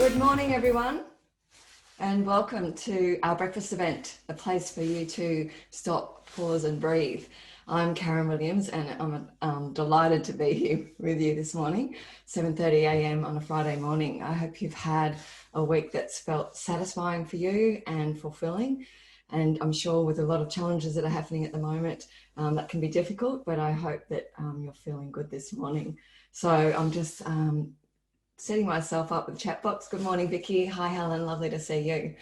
Good morning, everyone, and welcome to our breakfast event, a place for you to stop, pause and breathe. I'm Karen Williams and I'm delighted to be here with you this morning, 7:30 a.m. on a Friday morning. I hope you've had a week that's felt satisfying for you and fulfilling. And I'm sure with a lot of challenges that are happening at the moment, that can be difficult, but I hope that you're feeling good this morning. So I'm just setting myself up with the chat box. Good morning, Vicky. Hi, Helen. Lovely to see you.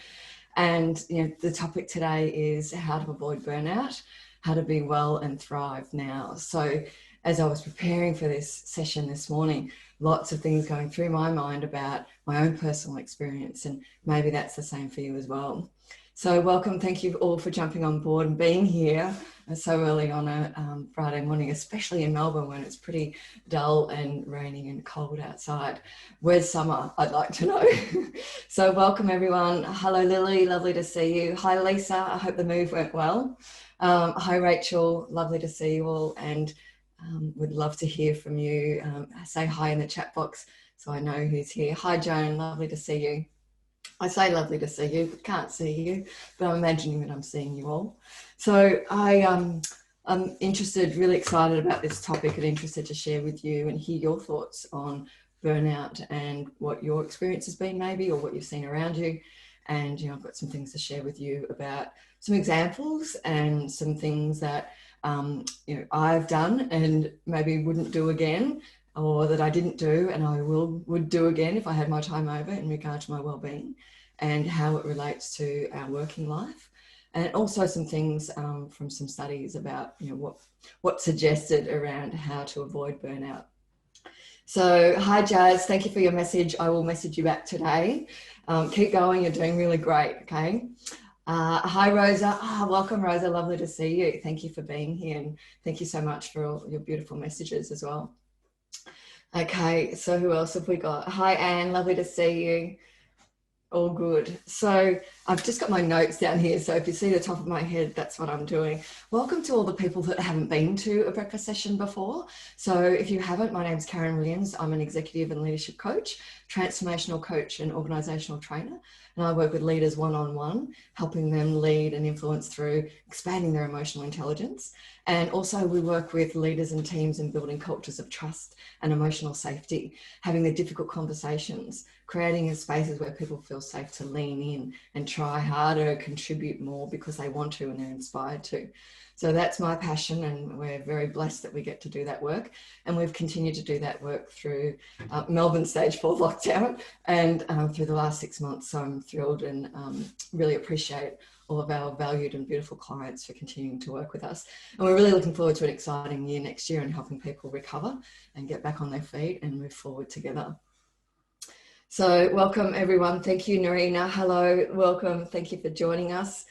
And the topic today is how to avoid burnout, how to be well and thrive now. So as I was preparing for this session this morning, lots of things going through my mind about my own personal experience, and maybe that's the same for you as well. So welcome, thank you all for jumping on board and being here so early on a Friday morning, especially in Melbourne when it's pretty dull and raining and cold outside. Where's summer? I'd like to know. So welcome everyone. Hello Lily, lovely to see you. Hi Lisa, I hope the move went well. Hi Rachel, lovely to see you all, and would love to hear from you. Say hi in the chat box so I know who's here. Hi Joan, lovely to see you. I say lovely to see you, but can't see you, but I'm imagining that I'm seeing you all. So I'm interested, really excited about this topic and interested to share with you and hear your thoughts on burnout and what your experience has been maybe, or what you've seen around you. And, I've got some things to share with you about some examples and some things that, I've done and maybe wouldn't do again, or that I didn't do and I would do again if I had my time over in regard to my wellbeing and how it relates to our working life. And also some things from some studies about what's suggested around how to avoid burnout. So hi Jazz, thank you for your message. I will message you back today. Keep going, you're doing really great, okay? Hi Rosa, welcome Rosa, lovely to see you. Thank you for being here and thank you so much for all your beautiful messages as well. Okay, so who else have we got? Hi Anne, lovely to see you. All good. So I've just got my notes down here. So if you see the top of my head, that's what I'm doing. Welcome to all the people that haven't been to a breakfast session before. So if you haven't, my name's Karen Williams. I'm an executive and leadership coach, transformational coach and organisational trainer. And I work with leaders one-on-one, helping them lead and influence through expanding their emotional intelligence. And also we work with leaders and teams in building cultures of trust and emotional safety, having the difficult conversations, creating spaces where people feel safe to lean in and try harder, contribute more because they want to and they're inspired to. So that's my passion, and we're very blessed that we get to do that work. And we've continued to do that work through Melbourne stage 4 lockdown and through the last 6 months. So I'm thrilled and really appreciate all of our valued and beautiful clients for continuing to work with us. And we're really looking forward to an exciting year next year and helping people recover and get back on their feet and move forward together. So welcome everyone. Thank you, Narina. Hello, welcome. Thank you for joining us.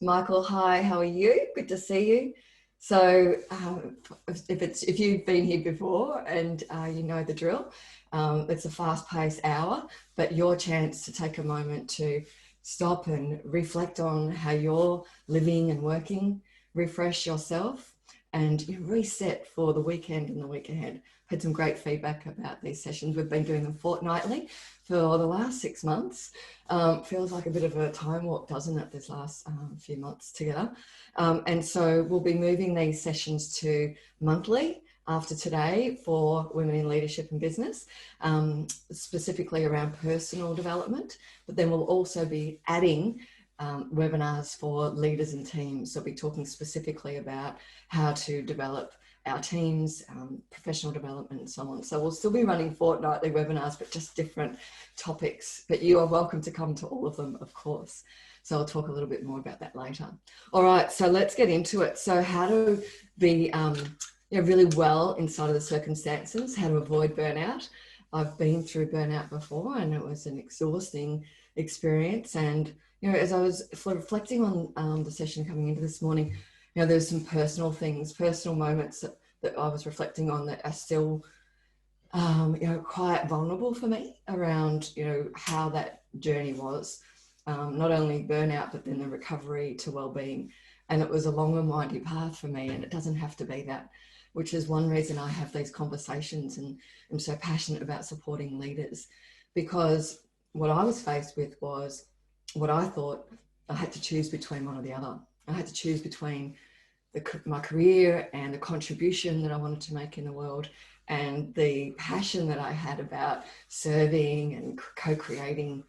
Michael, hi, how are you? Good to see you. So if you've been here before and you know the drill, it's a fast-paced hour, but your chance to take a moment to stop and reflect on how you're living and working, refresh yourself and reset for the weekend and the week ahead. Had some great feedback about these sessions. We've been doing them fortnightly for the last 6 months. Feels like a bit of a time warp, doesn't it, this last few months together. And so we'll be moving these sessions to monthly after today for women in leadership and business, specifically around personal development, but then we'll also be adding webinars for leaders and teams. So we'll be talking specifically about how to develop our teams, professional development and so on. So we'll still be running fortnightly webinars, but just different topics. But you are welcome to come to all of them, of course. So I'll talk a little bit more about that later. All right, so let's get into it. So how to be really well inside of the circumstances, how to avoid burnout. I've been through burnout before and it was an exhausting experience. And, as I was reflecting on the session coming into this morning, there's some personal things, personal moments that I was reflecting on that are still, quite vulnerable for me around, how that journey was, not only burnout, but then the recovery to wellbeing. And it was a long and windy path for me, and it doesn't have to be that, which is one reason I have these conversations and I'm so passionate about supporting leaders. because what I was faced with was what I thought I had to choose between one or the other. I had to choose between my career and the contribution that I wanted to make in the world and the passion that I had about serving and co-creating.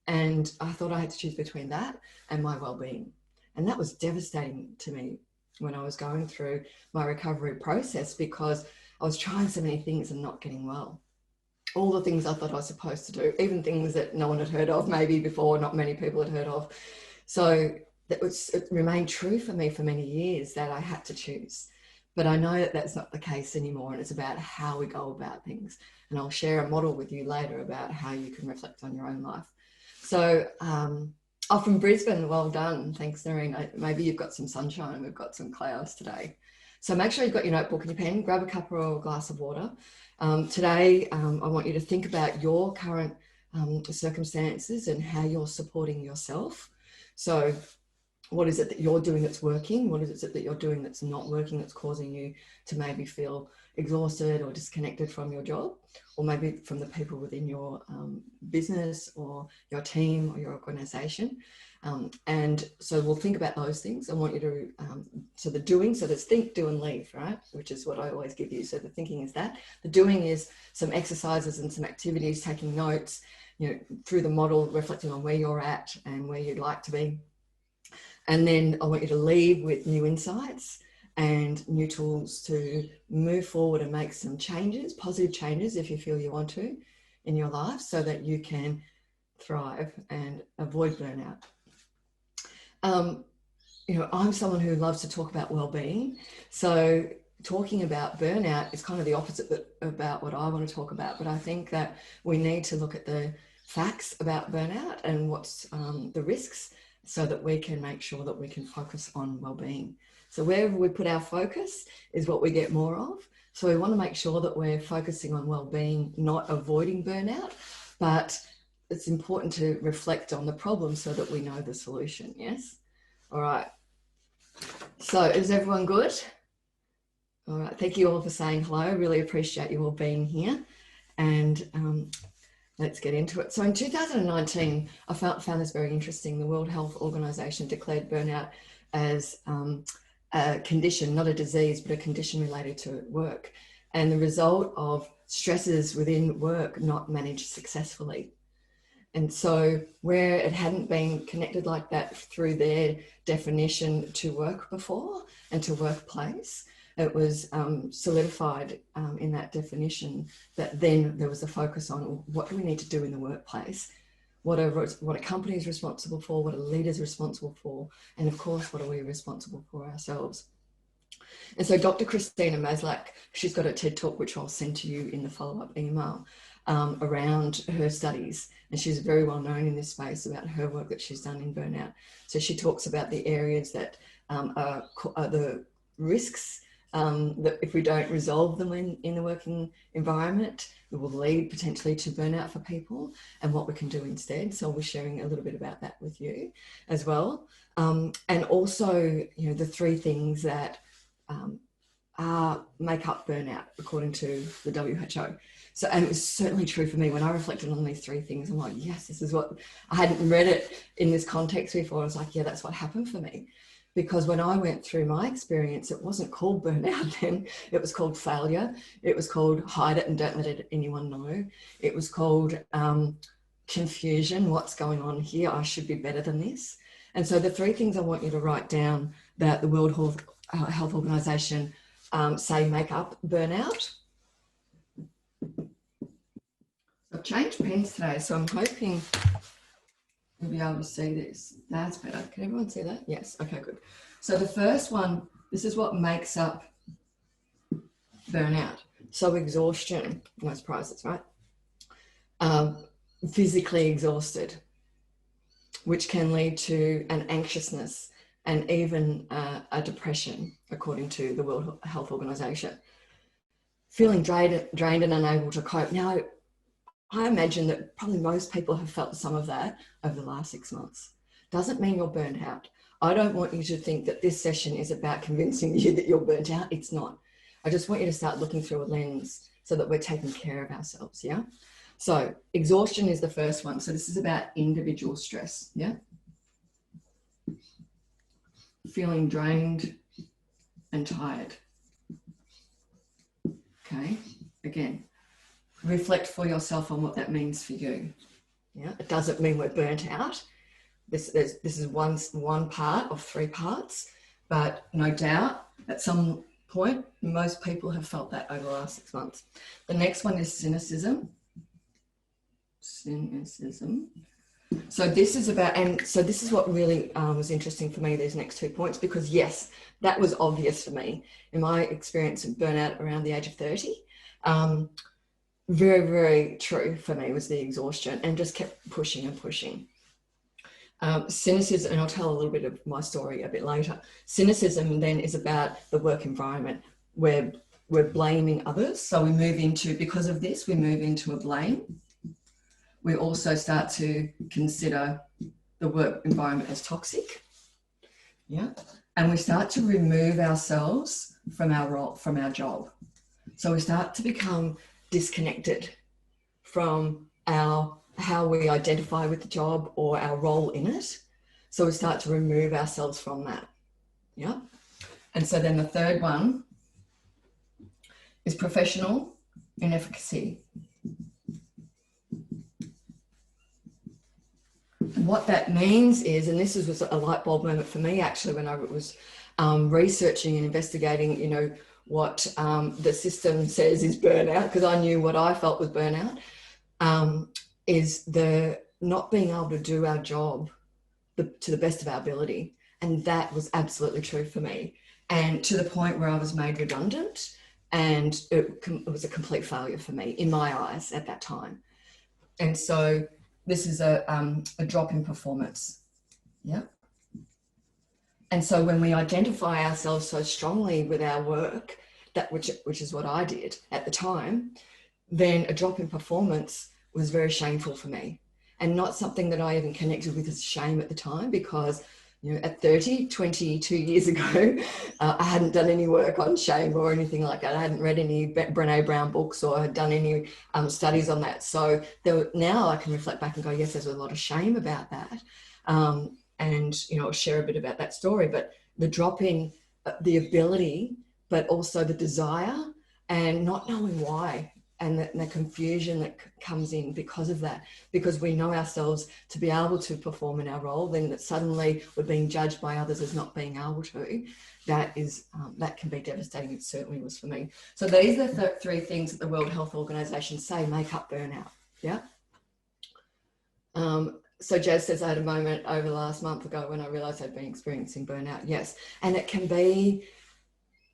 And I thought I had to choose between that and my well-being. And that was devastating to me when I was going through my recovery process, because I was trying so many things and not getting well. All the things I thought I was supposed to do, even things that no one had heard of maybe before, not many people had heard of. So it remained true for me for many years that I had to choose. But I know that that's not the case anymore, and it's about how we go about things. And I'll share a model with you later about how you can reflect on your own life. So, from Brisbane, well done. Thanks, Noreen. Maybe you've got some sunshine and we've got some clouds today. So make sure you've got your notebook and your pen, grab a cup or a glass of water. Today, I want you to think about your current circumstances and how you're supporting yourself. So what is it that you're doing that's working? What is it that you're doing that's not working, that's causing you to maybe feel exhausted or disconnected from your job, or maybe from the people within your business or your team or your organization? And so we'll think about those things. I want you to, so the doing, so there's think, do and leave, right? Which is what I always give you. So the thinking is that. The doing is some exercises and some activities, taking notes, through the model, reflecting on where you're at and where you'd like to be. And then I want you to leave with new insights and new tools to move forward and make some changes, positive changes if you feel you want to in your life, so that you can thrive and avoid burnout. I'm someone who loves to talk about well-being. So talking about burnout is kind of the opposite about what I want to talk about. But I think that we need to look at the facts about burnout and what's the risks, so that we can make sure that we can focus on well-being. So wherever we put our focus is what we get more of. So we want to make sure that we're focusing on well-being, not avoiding burnout, but it's important to reflect on the problem so that we know the solution. Yes? All right. So is everyone good? All right. Thank you all for saying hello. I really appreciate you all being here. And let's get into it. So in 2019, I found this very interesting. The World Health Organization declared burnout as a condition, not a disease, but a condition related to work, and the result of stresses within work not managed successfully. And so where it hadn't been connected like that through their definition to work before and to workplace, it was solidified in that definition, that then there was a focus on what do we need to do in the workplace, what a company is responsible for, what a leader is responsible for, and of course, what are we responsible for ourselves. And so Dr. Christina Maslach, she's got a TED Talk, which I'll send to you in the follow-up email, around her studies. And she's very well known in this space about her work that she's done in burnout. So she talks about the areas that are the risks, that if we don't resolve them in the working environment, it will lead potentially to burnout for people, and what we can do instead. So I'll be sharing a little bit about that with you as well. And also, the three things that make up burnout according to the WHO. So, and it was certainly true for me when I reflected on these three things. I'm like, yes, this is what, I hadn't read it in this context before. I was like, yeah, that's what happened for me. Because when I went through my experience, it wasn't called burnout then. It was called failure. It was called hide it and don't let anyone know. It was called confusion. What's going on here? I should be better than this. And so the three things I want you to write down that the World Health Organization say make up burnout. I've changed pens today, so I'm hoping you'll be able to see this. That's better. Can everyone see that? Yes. Okay, good. So the first one, this is what makes up burnout. So exhaustion, no surprises, right? Physically exhausted, which can lead to an anxiousness and even a depression, according to the World Health Organization. Feeling drained and unable to cope. Now, I imagine that probably most people have felt some of that over the last 6 months. Doesn't mean you're burnt out. I don't want you to think that this session is about convincing you that you're burnt out. It's not. I just want you to start looking through a lens so that we're taking care of ourselves, yeah? So exhaustion is the first one. So this is about individual stress. Yeah. Feeling drained and tired. Okay. Again, reflect for yourself on what that means for you. Yeah. It doesn't mean we're burnt out. This is one part of 3 parts, but no doubt at some point, most people have felt that over the last 6 months. The next one is cynicism. Cynicism. So this is about, and so this is what really was interesting for me, these next 2 points, because yes, that was obvious for me in my experience of burnout around the age of 30. Very, very true for me was the exhaustion, and just kept pushing and pushing. Cynicism, and I'll tell a little bit of my story a bit later. Cynicism then is about the work environment where we're blaming others. So we move into, because of this, we move into a blame. We also start to consider the work environment as toxic. Yeah. And we start to remove ourselves from our role, from our job. So we start to become disconnected from how we identify with the job or our role in it. So we start to remove ourselves from that. Yeah. And so then the third one is professional inefficacy. What that means is, and this was a light bulb moment for me actually when I was researching and investigating, you know, what the system says is burnout, because I knew what I felt was burnout, is the not being able to do our job to the best of our ability. And that was absolutely true for me. And to the point where I was made redundant, and it was a complete failure for me in my eyes at that time. And so this is a drop in performance. Yeah. And so when we identify ourselves so strongly with our work, which is what I did at the time, then a drop in performance was very shameful for me, and not something that I even connected with as shame at the time, because, you know, at 22 years ago, I hadn't done any work on shame or anything like that. I hadn't read any Brené Brown books or had done any studies on that. So now I can reflect back and go, yes, there's a lot of shame about that. And, you know, I'll share a bit about that story, but the drop in the ability, but also the desire and not knowing why, and the confusion that comes in because of that, because we know ourselves to be able to perform in our role, then that suddenly we're being judged by others as not being able to. That can be devastating. It certainly was for me. So these are the 3 things that the World Health Organization say make up burnout. Yeah. So Jazz says, I had a moment over the last month ago when I realized I'd been experiencing burnout. Yes. And it can be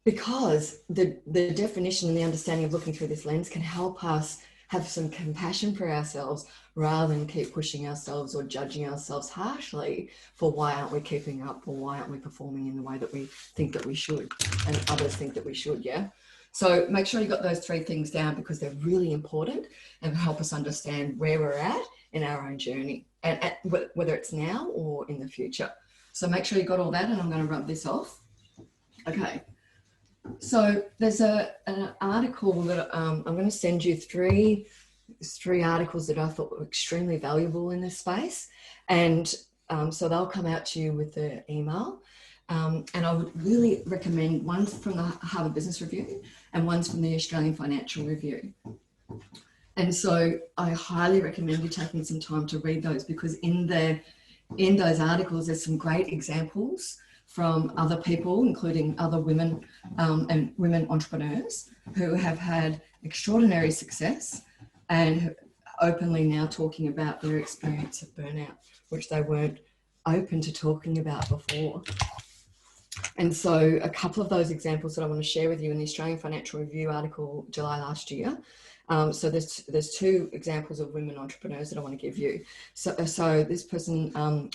because the definition and the understanding of looking through this lens can help us have some compassion for ourselves, rather than keep pushing ourselves or judging ourselves harshly for why aren't we keeping up, or why aren't we performing in the way that we think that we should and others think that we should. Yeah. So make sure you got those 3 things down, because they're really important and help us understand where we're at in our own journey, and whether it's now or in the future. So make sure you got all that, and I'm going to rub this off. Okay. So there's an article that I'm going to send you 3 articles that I thought were extremely valuable in this space. And so they'll come out to you with the email. And I would really recommend, one's from the Harvard Business Review and one's from the Australian Financial Review. And so I highly recommend you taking some time to read those, because in those articles, there's some great examples from other people, including other women and women entrepreneurs who have had extraordinary success and openly now talking about their experience of burnout, which they weren't open to talking about before. And so a couple of those examples that I want to share with you in the Australian Financial Review article, July last year. So there's 2 examples of women entrepreneurs that I want to give you. So this person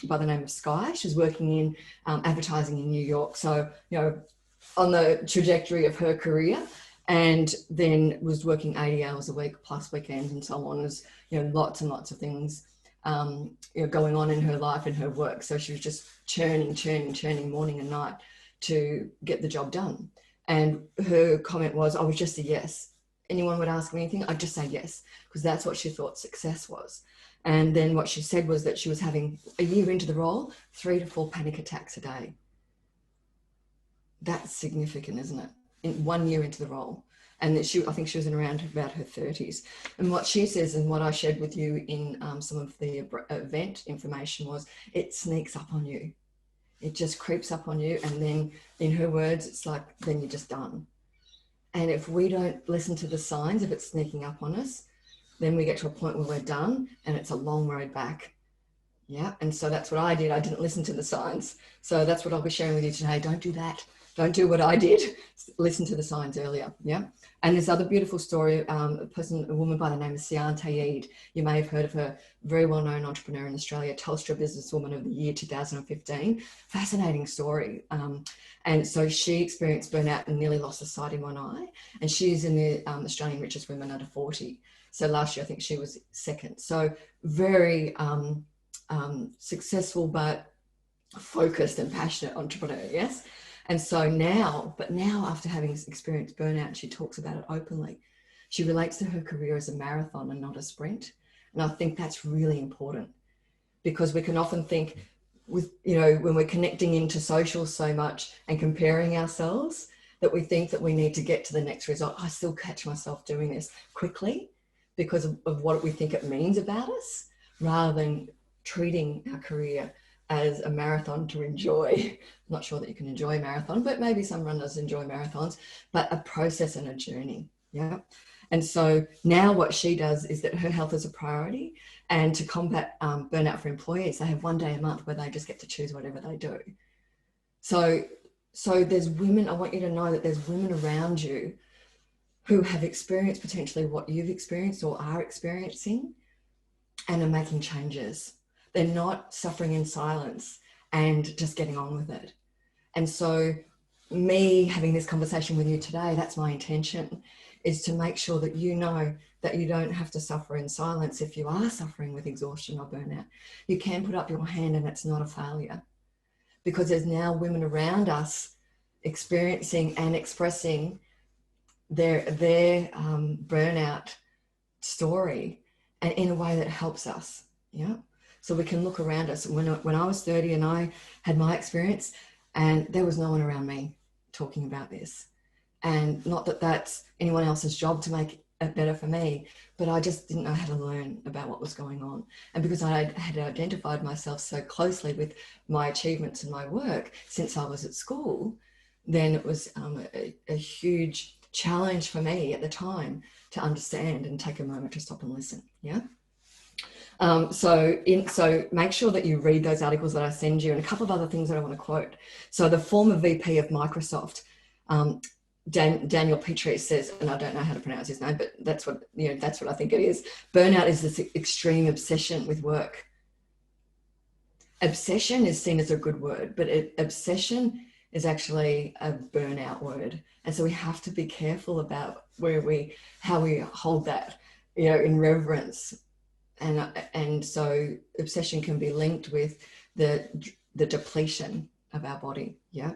by the name of Sky, she's working in advertising in New York. So, you know, on the trajectory of her career, and then was working 80 hours a week plus weekends and so on. There's, you know, lots and lots of things you know, going on in her life and her work. So she was just churning morning and night to get the job done. And her comment was, I was just a yes. anyone would ask me anything, I'd just say yes, because that's what she thought success was. And then what she said was that she was having, a year into the role, 3 to 4 panic attacks a day. That's significant, isn't it? In 1 year into the role. And that I think she was in around about her 30s. And what she says, and what I shared with you in some of the event information, was it sneaks up on you. It just creeps up on you. And then in her words, it's like, then you're just done. And if we don't listen to the signs, if it's sneaking up on us, then we get to a point where we're done and it's a long road back. Yeah. And so that's what I did. I didn't listen to the signs. So that's what I'll be sharing with you today. Don't do that. Don't do what I did. Listen to the signs earlier. Yeah. And this other beautiful story, a woman by the name of Sian Tayeed. You may have heard of her, very well-known entrepreneur in Australia, Telstra Businesswoman of the Year 2015. Fascinating story. And so she experienced burnout and nearly lost her sight in one eye. And she's in the Australian richest women under 40. So last year, I think she was second. So very successful, but focused and passionate entrepreneur. Yes. And so now after having experienced burnout, she talks about it openly. She relates to her career as a marathon and not a sprint. And I think that's really important, because we can often think with, when we're connecting into social so much and comparing ourselves, that we think that we need to get to the next result. I still catch myself doing this quickly because of what we think it means about us, rather than treating our career as a marathon to enjoy. I'm not sure that you can enjoy a marathon, but maybe some runners enjoy marathons, but a process and a journey. Yeah. And so now what she does is that her health is a priority, and to combat burnout for employees, they have 1 day a month where they just get to choose whatever they do. So there's women, I want you to know that there's women around you who have experienced potentially what you've experienced or are experiencing and are making changes. They're not suffering in silence and just getting on with it. And so me having this conversation with you today, that's my intention, is to make sure that you know that you don't have to suffer in silence if you are suffering with exhaustion or burnout. You can put up your hand and it's not a failure, because there's now women around us experiencing and expressing their burnout story, and in a way that helps us. Yeah. So we can look around us. When I was 30 and I had my experience, and there was no one around me talking about this. And not that that's anyone else's job to make it better for me, but I just didn't know how to learn about what was going on. And because I had identified myself so closely with my achievements and my work since I was at school, then it was a huge challenge for me at the time to understand and take a moment to stop and listen. Yeah. So make sure that you read those articles that I send you, and a couple of other things that I want to quote. So the former VP of Microsoft, Daniel Petrie, says, and I don't know how to pronounce his name, but that's what I think it is. Burnout is this extreme obsession with work. Obsession is seen as a good word, but obsession is actually a burnout word. And so we have to be careful about how we hold that, in reverence. And so obsession can be linked with the depletion of our body. Yeah.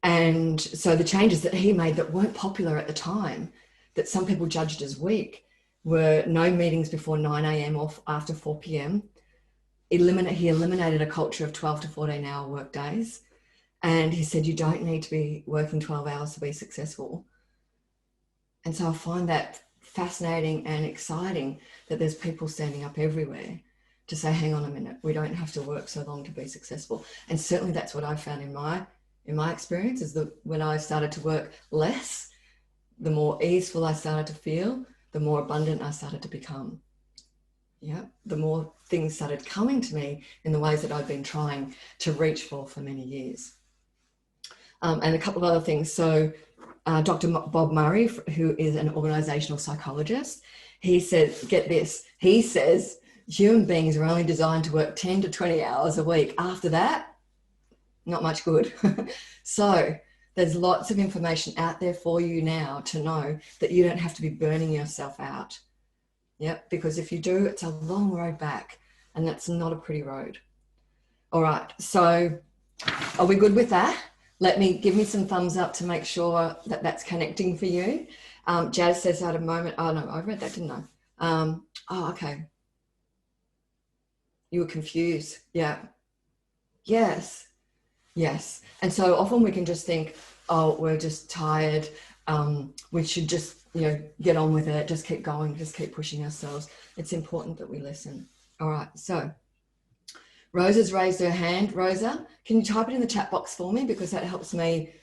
And so the changes that he made that weren't popular at the time, that some people judged as weak, were no meetings before 9 a.m. or after 4 p.m. He eliminated a culture of 12 to 14 hour work days. And he said, you don't need to be working 12 hours to be successful. And so I find that fascinating and exciting that there's people standing up everywhere to say, hang on a minute, we don't have to work so long to be successful. And certainly that's what I found in my experience, is that when I started to work less, the more easeful I started to feel, the more abundant I started to become. Yeah, the more things started coming to me in the ways that I've been trying to reach for many years. And a couple of other things. So Dr. Bob Murray, who is an organizational psychologist, he says, get this, he says human beings are only designed to work 10 to 20 hours a week. After that, not much good. So there's lots of information out there for you now to know that you don't have to be burning yourself out. Yeah, because if you do, it's a long road back, and that's not a pretty road. All right, so are we good with that? Give me some thumbs up to make sure that that's connecting for you. Jazz says at a moment, oh no, I read that, didn't I? Oh, okay. You were confused. Yeah. Yes. Yes. And so often we can just think, oh, we're just tired. We should just, get on with it. Just keep going. Just keep pushing ourselves. It's important that we listen. All right. So Rosa's raised her hand. Rosa, can you type it in the chat box for me? Because that helps me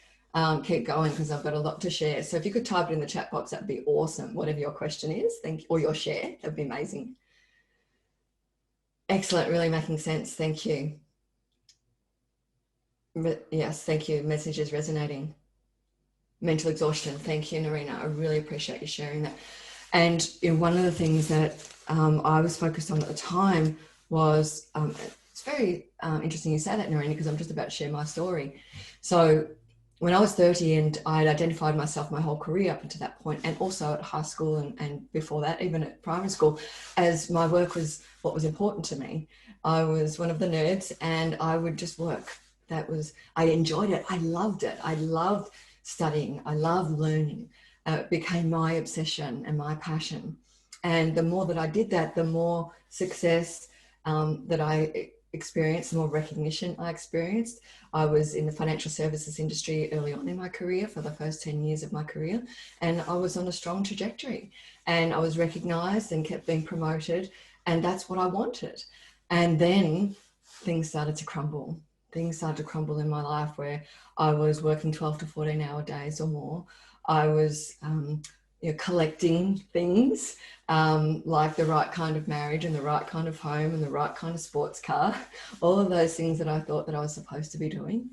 keep going, because I've got a lot to share. So if you could type it in the chat box, that'd be awesome. Whatever your question is, thank you, or your share, that'd be amazing. Excellent. Really making sense. Thank you. Yes, thank you. Message is resonating. Mental exhaustion. Thank you, Narina. I really appreciate you sharing that. And one of the things that I was focused on at the time was, it's very interesting you say that, Narina, because I'm just about to share my story. So when I was 30 and I had identified myself my whole career up until that point, and also at high school and before that, even at primary school, as my work was what was important to me. I was one of the nerds and I would just work. I enjoyed it. I loved it. I loved studying. I loved learning. It became my obsession and my passion. And the more that I did that, the more success that I experienced, the more recognition I experienced. I was in the financial services industry early on in my career, for the first 10 years of my career, and I was on a strong trajectory, and I was recognized and kept being promoted, and that's what I wanted. And then things started to crumble. Things started to crumble in my life, where I was working 12 to 14 hour days or more. I was collecting things like the right kind of marriage and the right kind of home and the right kind of sports car, all of those things that I thought that I was supposed to be doing.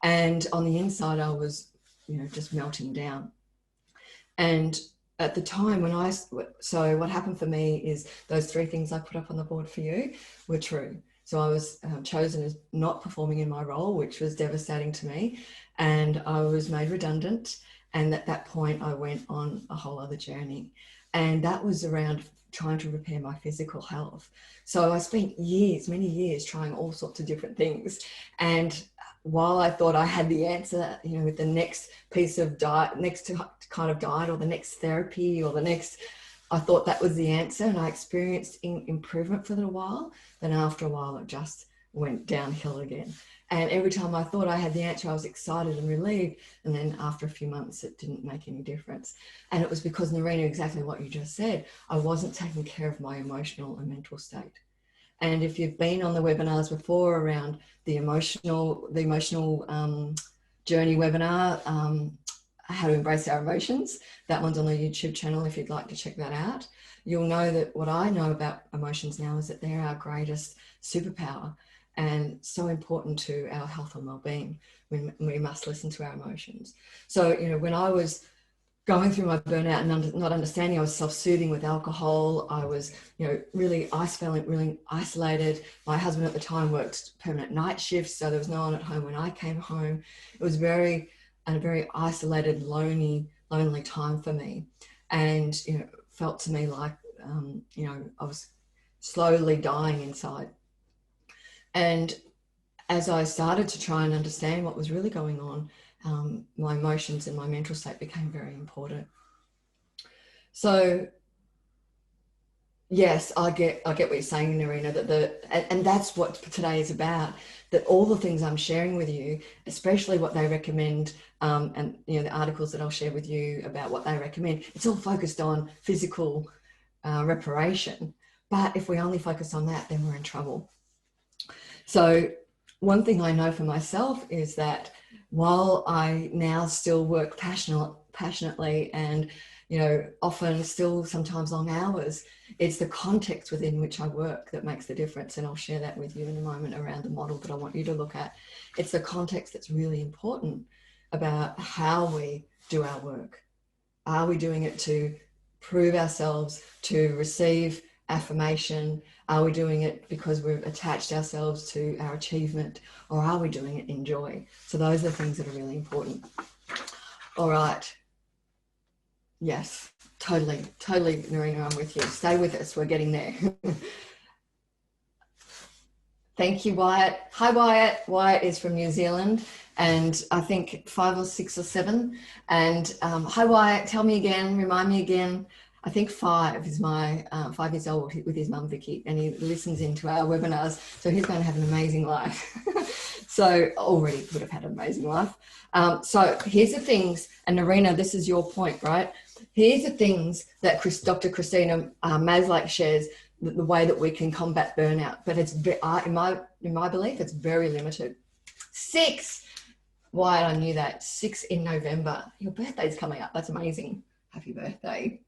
And on the inside, I was, just melting down. And at the time so what happened for me is those three things I put up on the board for you were true. So I was chosen as not performing in my role, which was devastating to me. And I was made redundant. And at that point, I went on a whole other journey. And that was around trying to repair my physical health. So I spent many years, trying all sorts of different things. And while I thought I had the answer, with the next piece of diet, next kind of diet, or the next therapy, or I thought that was the answer, and I experienced improvement for a little while. Then after a while, it just went downhill again. And every time I thought I had the answer, I was excited and relieved. And then after a few months, it didn't make any difference. And it was because, Narina, exactly what you just said, I wasn't taking care of my emotional and mental state. And if you've been on the webinars before around the emotional journey webinar, how to embrace our emotions, that one's on the YouTube channel if you'd like to check that out. You'll know that what I know about emotions now is that they're our greatest superpower, and so important to our health and well-being. We must listen to our emotions. So, when I was going through my burnout and not understanding, I was self-soothing with alcohol. I was, really isolated. My husband at the time worked permanent night shifts, so there was no one at home when I came home. It was a very isolated, lonely time for me. And, felt to me like, I was slowly dying inside. And as I started to try and understand what was really going on, my emotions and my mental state became very important. So yes, I get what you're saying, Narina, and that's what today is about, that all the things I'm sharing with you, especially what they recommend, and the articles that I'll share with you about what they recommend, it's all focused on physical reparation. But if we only focus on that, then we're in trouble. So one thing I know for myself is that while I now still work passionately and, often still sometimes long hours, it's the context within which I work that makes the difference. And I'll share that with you in a moment around the model that I want you to look at. It's the context that's really important about how we do our work. Are we doing it to prove ourselves, to receive affirmation? Are we doing it because we've attached ourselves to our achievement, or are we doing it in joy? So those are the things that are really important. All right. Yes, totally, Narina, I'm with you. Stay with us. We're getting there. Thank you, Wyatt. Hi, Wyatt. Wyatt is from New Zealand, and I think 5 or 6 or 7. And hi Wyatt, tell me again, remind me again. I think 5 is my 5 years old with his mum Vicky, and he listens into our webinars, so he's going to have an amazing life. So already would have had an amazing life. So here's the things, and Narina, this is your point, right? Here's the things that Dr. Christina Maslach shares, the way that we can combat burnout, but it's in my belief, it's very limited. 6, Wyatt, I knew that. 6 in November. Your birthday's coming up. That's amazing. Happy birthday.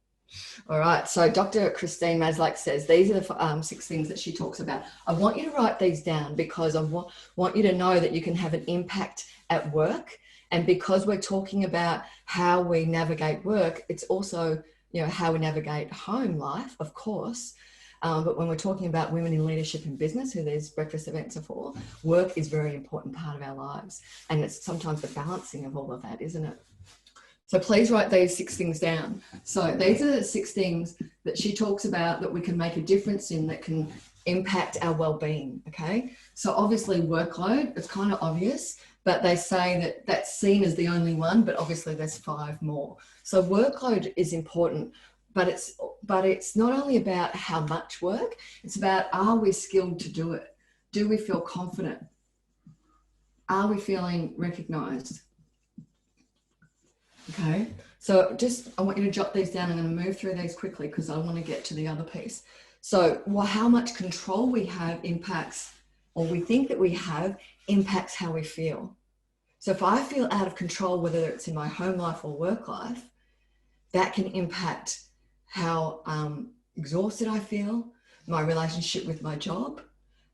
All right, so Dr. Christine Maslach says these are the 6 things that she talks about. I want you to write these down because I want you to know that you can have an impact at work. And because we're talking about how we navigate work, it's also, how we navigate home life, of course. But when we're talking about women in leadership and business, who these breakfast events are for, work is a very important part of our lives. And it's sometimes the balancing of all of that, isn't it? So please write these 6 things down. So these are the 6 things that she talks about that we can make a difference in, that can impact our well-being, okay? So obviously workload, it's kind of obvious, but they say that that's seen as the only one, but obviously there's 5 more. So workload is important, but it's not only about how much work, it's about, are we skilled to do it? Do we feel confident? Are we feeling recognized? Okay, so I want you to jot these down. I'm going to move through these quickly because I want to get to the other piece. So how much control we have impacts, or we think that we have, impacts how we feel. So if I feel out of control, whether it's in my home life or work life, that can impact how exhausted I feel, my relationship with my job,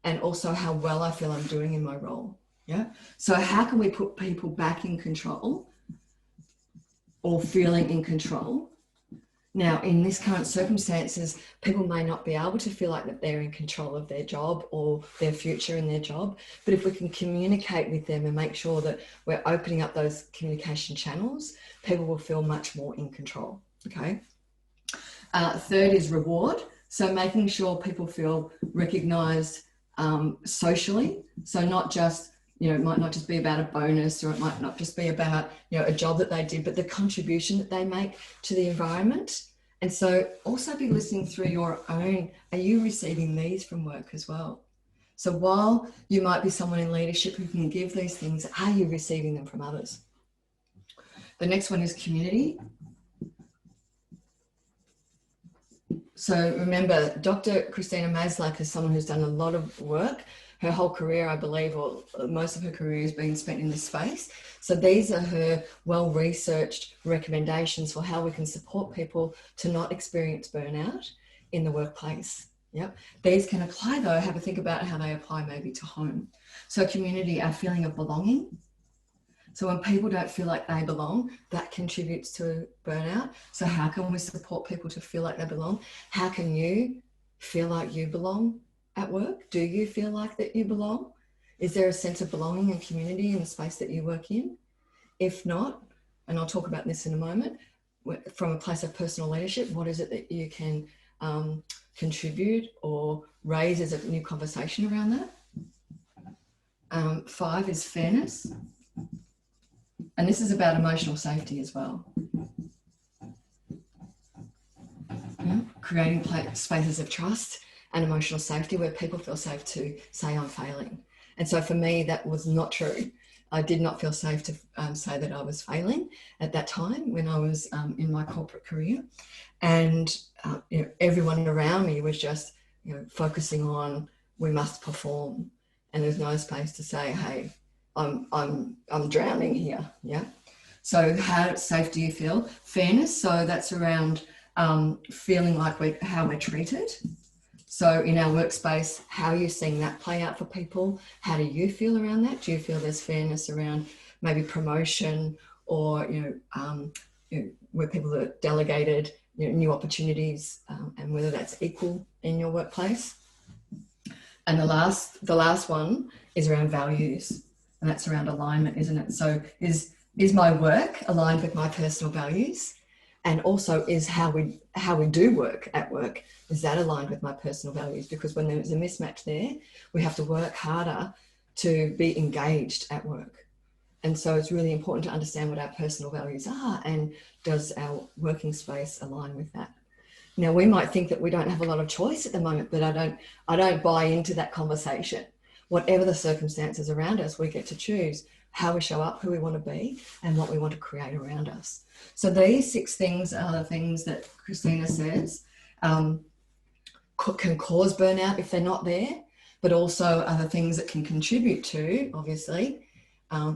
and also how well I feel I'm doing in my role. Yeah. So how can we put people back in control, or feeling in control? Now, in this current circumstances, people may not be able to feel like that they're in control of their job or their future in their job. But if we can communicate with them and make sure that we're opening up those communication channels, people will feel much more in control. Okay. 3rd is reward. So making sure people feel recognized socially. So not just, it might not just be about a bonus, or it might not just be about, a job that they did, but the contribution that they make to the environment. And so also be listening through your own, are you receiving these from work as well? So while you might be someone in leadership who can give these things, are you receiving them from others? The next one is community. So remember, Dr. Christina Maslach is someone who's done a lot of work. Her whole career, I believe, or most of her career has been spent in this space. So these are her well-researched recommendations for how we can support people to not experience burnout in the workplace. Yep. These can apply, though, have a think about how they apply maybe to home. So community, our feeling of belonging. So when people don't feel like they belong, that contributes to burnout. So how can we support people to feel like they belong? How can you feel like you belong at work? Do you feel like that you belong? Is there a sense of belonging and community in the space that you work in? If not, and I'll talk about this in a moment, from a place of personal leadership, what is it that you can contribute or raise as a new conversation around that? 5 is fairness. And this is about emotional safety as well. Creating spaces of trust and emotional safety where people feel safe to say I'm failing. And so for me, that was not true. I did not feel safe to say that I was failing at that time when I was in my corporate career. And everyone around me was just focusing on, we must perform. And there's no space to say, hey, I'm drowning here. Yeah. So how safe do you feel? Fairness. So that's around feeling like how we're treated. So in our workspace, how are you seeing that play out for people? How do you feel around that? Do you feel there's fairness around maybe promotion, or where people are delegated new opportunities, and whether that's equal in your workplace? And the last one is around values. And that's around alignment, isn't it? So is my work aligned with my personal values? And also, is how we do work at work, is that aligned with my personal values? Because when there's a mismatch there, we have to work harder to be engaged at work. And so it's really important to understand what our personal values are, and does our working space align with that? Now, we might think that we don't have a lot of choice at the moment, but I don't buy into that conversation. Whatever the circumstances around us, we get to choose how we show up, who we want to be, and what we want to create around us. So these 6 things are the things that Christina says can cause burnout if they're not there, but also are the things that can contribute to, obviously,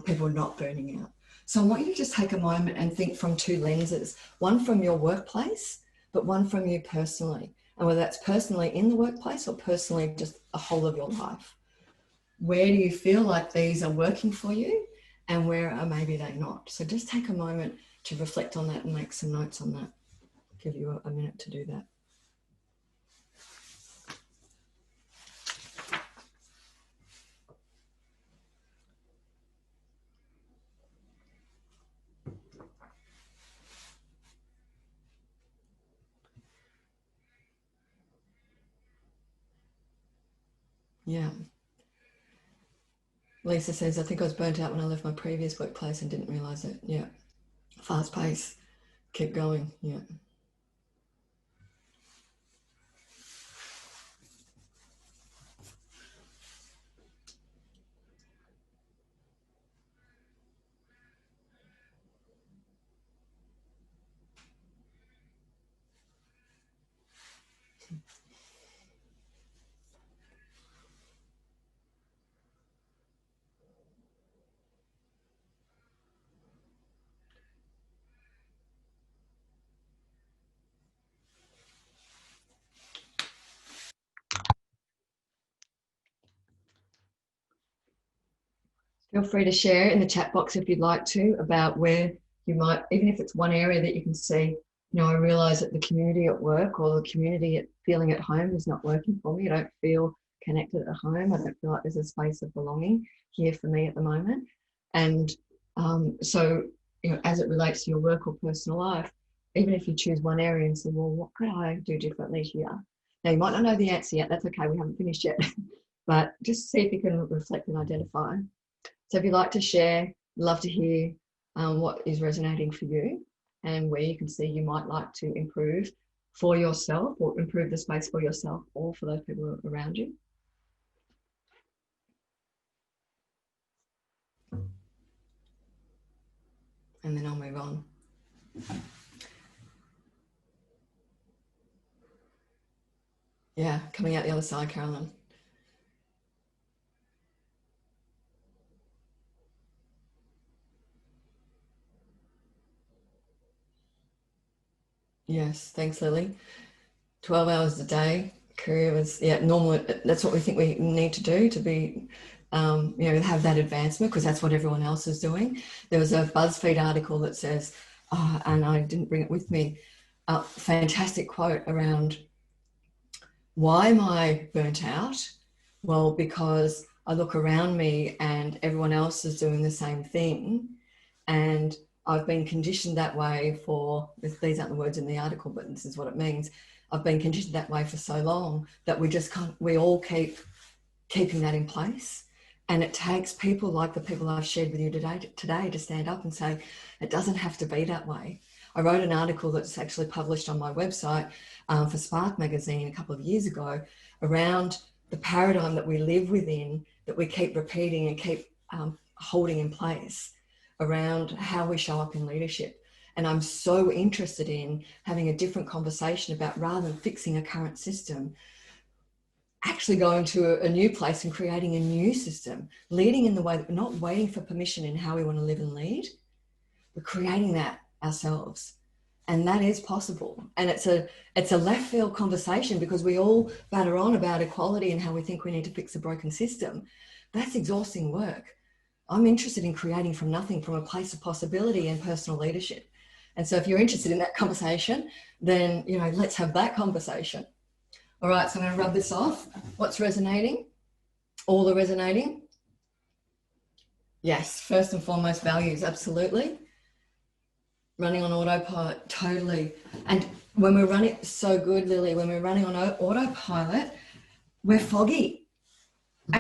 people not burning out. So I want you to just take a moment and think from 2 lenses, one from your workplace, but one from you personally. And whether that's personally in the workplace or personally just a whole of your life. Where do you feel like these are working for you, and where are maybe they not? So just take a moment to reflect on that and make some notes on that. I'll give you a minute to do that. Yeah. Lisa says, I think I was burnt out when I left my previous workplace and didn't realise it. Yeah. Fast pace. Keep going. Yeah. Feel free to share in the chat box if you'd like to, about where you might, even if it's one area that you can see, I realise that the community at work or the community feeling at home is not working for me. I don't feel connected at home. I don't feel like there's a space of belonging here for me at the moment. And so, as it relates to your work or personal life, even if you choose one area and say, well, what could I do differently here? Now, you might not know the answer yet. That's okay. We haven't finished yet. But just see if you can reflect and identify. So if you'd like to share, love to hear what is resonating for you and where you can see you might like to improve for yourself, or improve the space for yourself or for those people around you. And then I'll move on. Yeah, coming out the other side, Carolyn. Yes, thanks, Lily. 12 hours a day, career was, normal. That's what we think we need to do to be, have that advancement, because that's what everyone else is doing. There was a BuzzFeed article that says, and I didn't bring it with me, a fantastic quote around why am I burnt out? Well, because I look around me and everyone else is doing the same thing. And I've been conditioned that way for, these aren't the words in the article, but this is what it means. I've been conditioned that way for so long that we all keep keeping that in place. And it takes people like the people I've shared with you today to stand up and say, it doesn't have to be that way. I wrote an article that's actually published on my website for Spark magazine a couple of years ago around the paradigm that we live within, that we keep repeating and keep holding in place around how we show up in leadership. And I'm so interested in having a different conversation about, rather than fixing a current system, actually going to a new place and creating a new system, leading in the way that we're not waiting for permission in how we want to live and lead. We're creating that ourselves. And that is possible. And it's a left field conversation, because we all batter on about equality and how we think we need to fix a broken system. That's exhausting work. I'm interested in creating from nothing, from a place of possibility and personal leadership. And so if you're interested in that conversation, then, let's have that conversation. All right, so I'm going to rub this off. What's resonating? All the resonating? Yes, first and foremost, values, absolutely. Running on autopilot, totally. And when we're running, so good, Lily, when we're running on autopilot, we're foggy.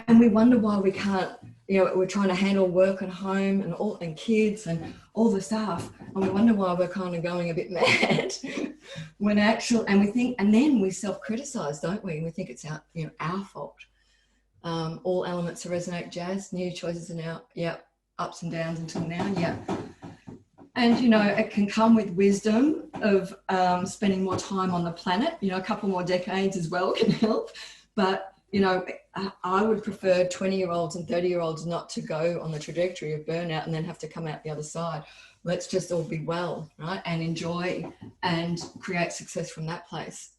And we wonder why we can't, we're trying to handle work and home and kids and all the stuff, and we wonder why we're kind of going a bit mad when and then we self-criticize, don't we? And we think it's our fault. All elements of Resonate Jazz, new choices are now, ups and downs until now, And, it can come with wisdom of spending more time on the planet. A couple more decades as well can help. But, I would prefer 20-year-olds and 30-year-olds not to go on the trajectory of burnout and then have to come out the other side. Let's just all be well, right? And enjoy and create success from that place.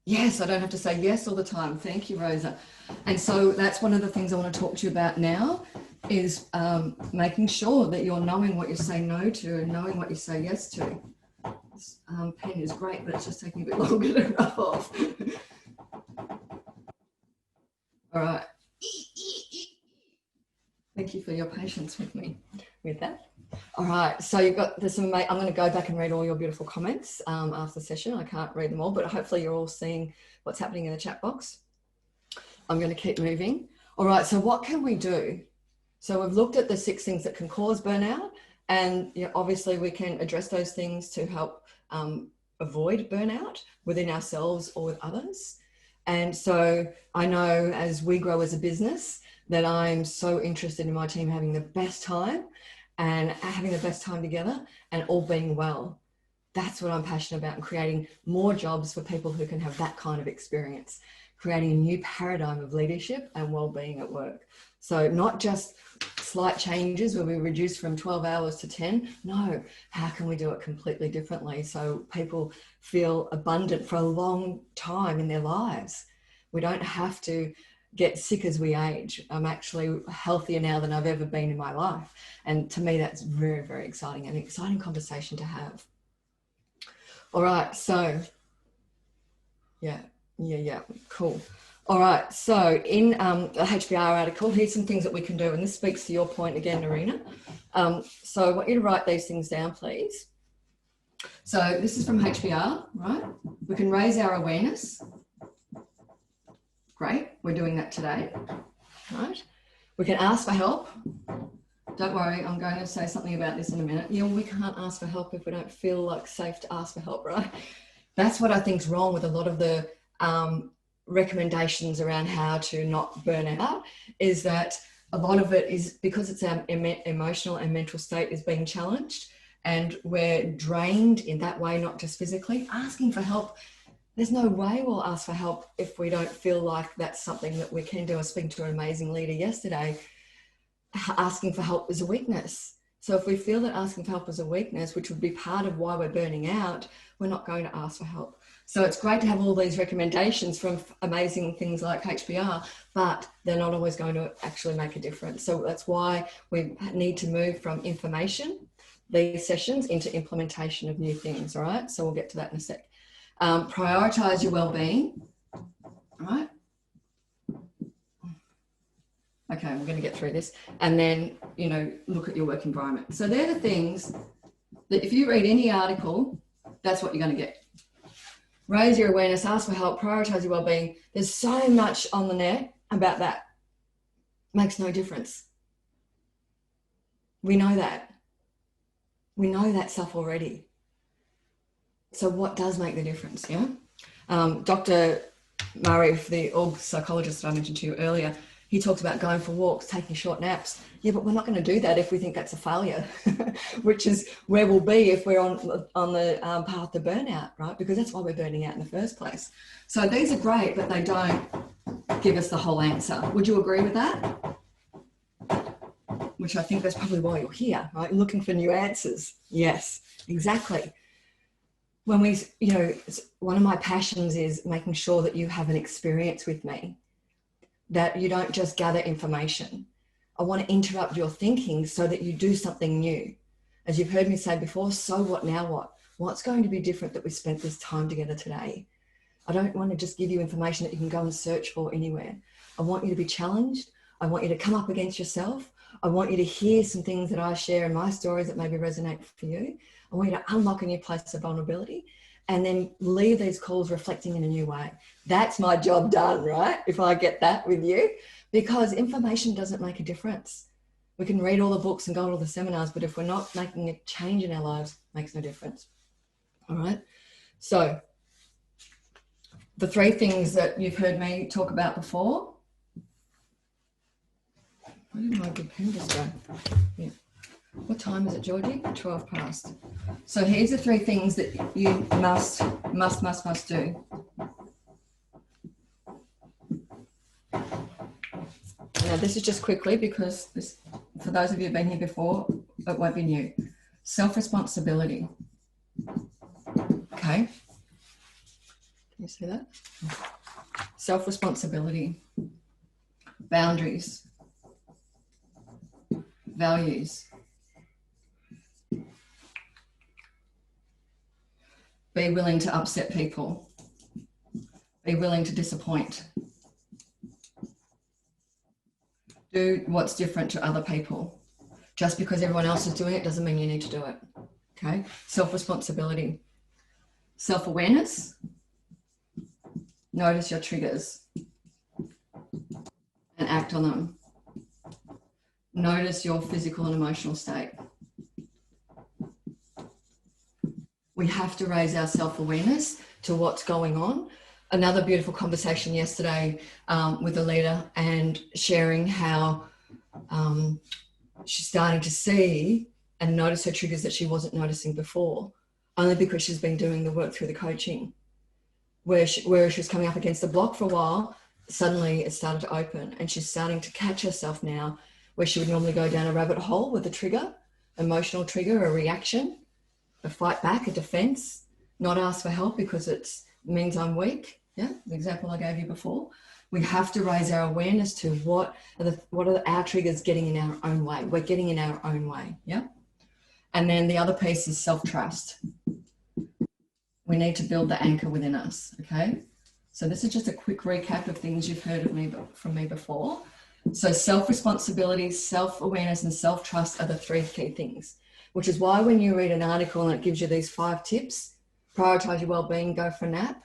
Yes, I don't have to say yes all the time. Thank you, Rosa. And so that's one of the things I want to talk to you about now is making sure that you're knowing what you say no to and knowing what you say yes to. This pen is great, but it's just taking a bit longer to rub off. All right. Thank you for your patience with me with that. All right, so you've got this. I'm going to go back and read all your beautiful comments after the session. I can't read them all, but hopefully you're all seeing what's happening in the chat box. I'm going to keep moving. All right, so what can we do? So we've looked at the 6 things that can cause burnout, and obviously we can address those things to help avoid burnout within ourselves or with others. And so I know as we grow as a business that I'm so interested in my team having the best time and having the best time together and all being well. That's what I'm passionate about, and creating more jobs for people who can have that kind of experience, creating a new paradigm of leadership and well-being at work. So not just slight changes where we reduce from 12 hours to 10. No, how can we do it completely differently so people feel abundant for a long time in their lives? We don't have to get sick as we age. I'm actually healthier now than I've ever been in my life. And to me, that's very, very exciting, and an exciting conversation to have. All right, so yeah, cool. All right, so in the HBR article, here's some things that we can do, and this speaks to your point again, Narina. So I want you to write these things down, please. So this is from HBR, right? We can raise our awareness. Great, we're doing that today, right? We can ask for help. Don't worry, I'm going to say something about this in a minute. We can't ask for help if we don't feel like safe to ask for help, right? That's what I think is wrong with a lot of the recommendations around how to not burn out, is that a lot of it is because it's our emotional and mental state is being challenged, and we're drained in that way, not just physically. Asking for help, there's no way we'll ask for help if we don't feel like that's something that we can do. I was speaking to an amazing leader yesterday. Asking for help is a weakness. So if we feel that asking for help is a weakness, which would be part of why we're burning out, we're not going to ask for help. So it's great to have all these recommendations from amazing things like HBR, but they're not always going to actually make a difference. So that's why we need to move from information, these sessions, into implementation of new things, all right? So we'll get to that in a sec. Prioritize your well-being, all right? Okay, we're going to get through this. And then, look at your work environment. So they're the things that if you read any article, that's what you're going to get. Raise your awareness, ask for help, prioritize your well-being. There's so much on the net about that. Makes no difference. We know that. We know that stuff already. So what does make the difference, yeah? Dr. Murray, the org psychologist that I mentioned to you earlier, he talks about going for walks, taking short naps. Yeah, but we're not going to do that if we think that's a failure, which is where we'll be if we're on the path to burnout, right? Because that's why we're burning out in the first place. So these are great, but they don't give us the whole answer. Would you agree with that? Which I think that's probably why you're here, right? Looking for new answers. Yes, exactly. When we, one of my passions is making sure that you have an experience with me, that you don't just gather information. I want to interrupt your thinking so that you do something new. As you've heard me say before, so what, now what? What's going to be different that we spent this time together today? I don't want to just give you information that you can go and search for anywhere. I want you to be challenged. I want you to come up against yourself. I want you to hear some things that I share in my stories that maybe resonate for you. I want you to unlock a new place of vulnerability. and then leave these calls reflecting in a new way. That's my job done, right? If I get that with you, because information doesn't make a difference. We can read all the books and go to all the seminars, but if we're not making a change in our lives, it makes no difference. All right. So the 3 things that you've heard me talk about before. Where did my good pen just go? Yeah. What time is it, Georgie? 12 past. So here's the 3 things that you must do. Now, this is just quickly because this, for those of you who've been here before, it won't be new. Self-responsibility. Okay. Can you see that? Self-responsibility. Boundaries. Values. Be willing to upset people. Be willing to disappoint. Do what's different to other people. Just because everyone else is doing it doesn't mean you need to do it. Okay? Self-responsibility. Self-awareness. Notice your triggers and act on them. Notice your physical and emotional state. We have to raise our self-awareness to what's going on. Another beautiful conversation yesterday with a leader, and sharing how she's starting to see and notice her triggers that she wasn't noticing before, only because she's been doing the work through the coaching. Where she was coming up against the block for a while, suddenly it started to open, and she's starting to catch herself now, where she would normally go down a rabbit hole with a trigger, emotional trigger, a reaction, a fight back, a defense, not ask for help because it means I'm weak. Yeah, the example I gave you before. We have to raise our awareness to what are our triggers getting in our own way. We're getting in our own way. Yeah. And then the other piece is self-trust. We need to build the anchor within us. Okay. So this is just a quick recap of things you've heard from me before. So self-responsibility, self-awareness, and self-trust are the 3 key things, which is why when you read an article and it gives you these 5 tips, prioritize your well-being, go for a nap,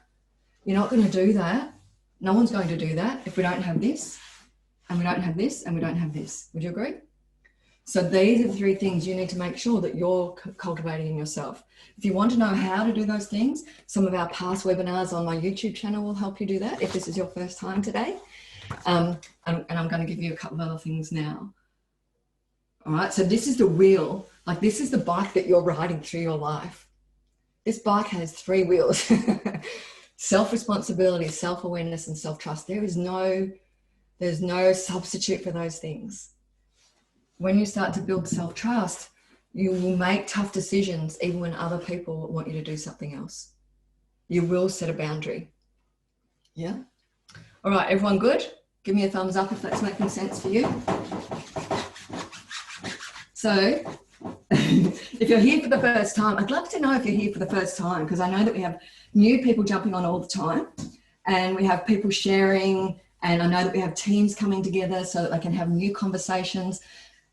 you're not going to do that. No one's going to do that if we don't have this, and we don't have this, and we don't have this. Would you agree? So these are the 3 things you need to make sure that you're cultivating in yourself. If you want to know how to do those things, some of our past webinars on my YouTube channel will help you do that if this is your first time today. And I'm going to give you a couple of other things now. All right, so this is the wheel. Like, this is the bike that you're riding through your life. This bike has 3 wheels. Self-responsibility, self-awareness, and self-trust. There's no substitute for those things. When you start to build self-trust, you will make tough decisions even when other people want you to do something else. You will set a boundary. Yeah? All right, everyone good? Give me a thumbs up if that's making sense for you. So, if you're here for the first time, I'd love to know if you're here for the first time, because I know that we have new people jumping on all the time, and we have people sharing, and I know that we have teams coming together so that they can have new conversations.